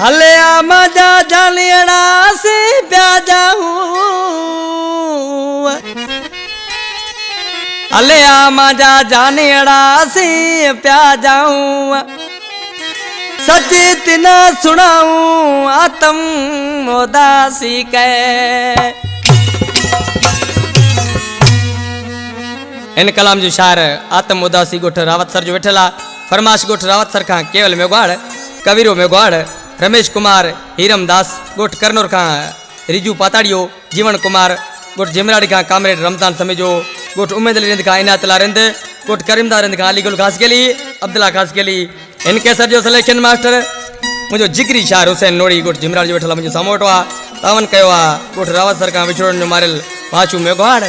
हले मजा जानियड़ा से प्या जाऊं हले मजा जानियड़ा से प्या जाऊं सचित न सुनाऊं आत्म उदासी के इन कलाम जो शार आत्म उदासी गोठ रावत सर जो वेठला फरमाश गोठ रावत सर का केवल मेघवाड़ कविरो मेघवाड़ रमेश कुमार हीरम दास गोठ करनौर का रिजू पाताड़ियो जीवन कुमार गोठ जिमराड़ी का कामरेड रमजान समेजो गोठ उम्मेद रिंद का इनायत लारिंद गोठ करीमदार रिंद का अलीगुल खास के लिए अब्दुल्ला खास के लिए इनके सर जो सिलेक्शन मास्टर मुझे जिगरी शाह हुसैन नोड़ी गोठ जिमराड़ी जो वेठला मुझे समोटवा तावन कयो गोठ रावत सर का विछोड़न जो मारिल पाछू मेघवाड़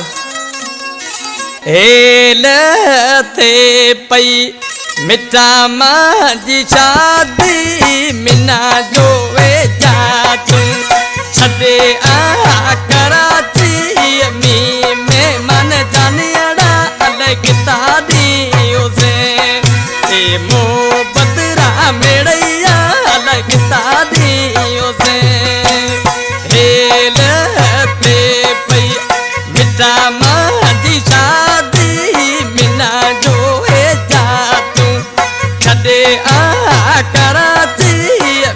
हेल थे पई मिठा माजी शादी मिना जो वे जातू छदे आ कराची मी में मन जानियड़ा अलग तादी उसे ए मो बदरा मेड़ैया अलग तादी उसे हेल ते पई मिठा माजी शादी मिना जो वे जातू छदे आ कराची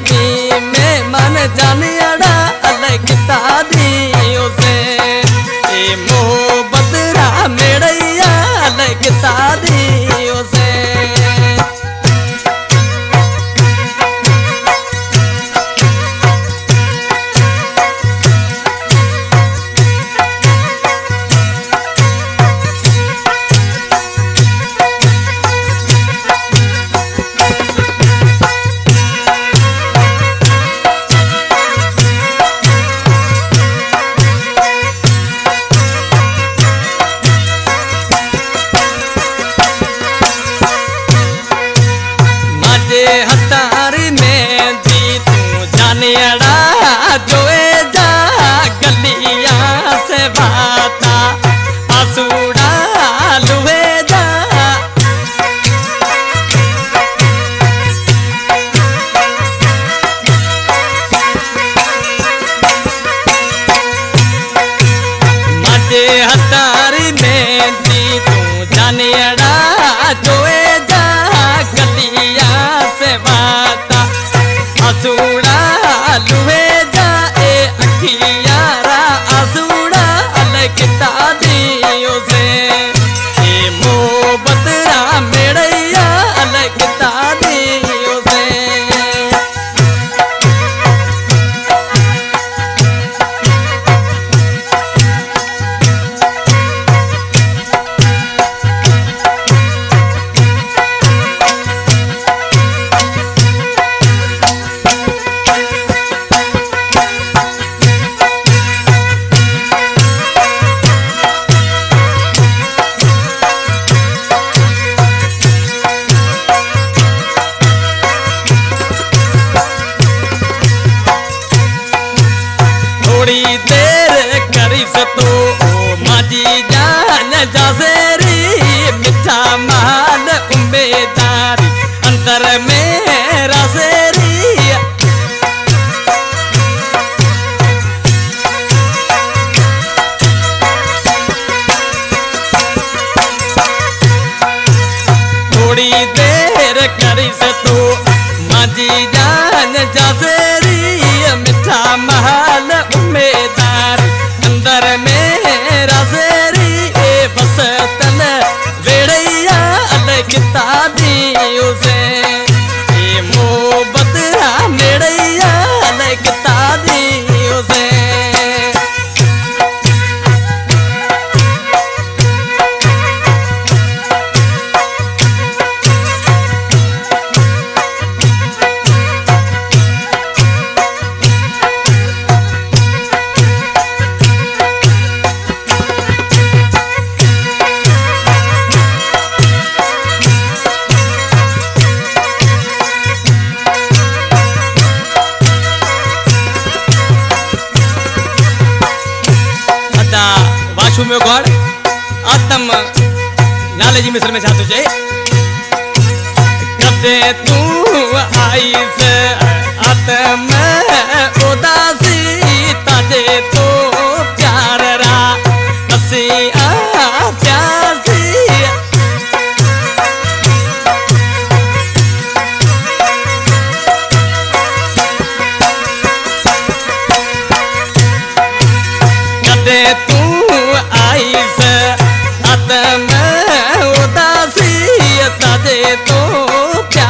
मी में मन जानियड़ा अलग तादी उसे ए मो बदरा मेड़ैया अलग तादी उसे हतारी में दी तू जानियड़ा जोए जा गलिया से बाता आसूड़ा लुए जा मजे हतारी में दी तू जानियड़ा जोए जा गलिया से बाता आसूड़ा लुए जा ए अखियारा आसूड़ा अलग तादियों से ए मो बदरा मेड़ैया अलग तादियों से थोड़ी देर करी सतो ओ माजी जान जासेरी मिठा माल उम्मीदारी अंतर मेरा सेरी थोड़ी देर करी सतो माजी जान जासेरी मिठा महल उम्मीदार अंदर मेरा सेरी ए बस तन वेड़ैया अलग तादियों से ए मो बदरा मेड़ैया अलग तादियों से वाशु में गौड़ आत्म नाले जी मिस्र में चाहते चे कब तू आई से आत्म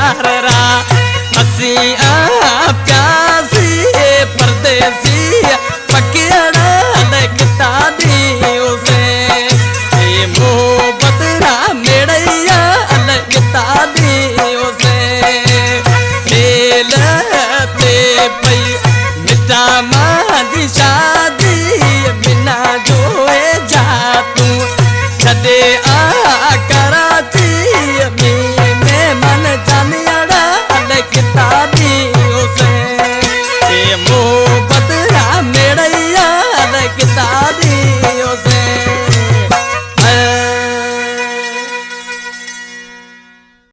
यार रा हसी प्यासी परदेसी पकिया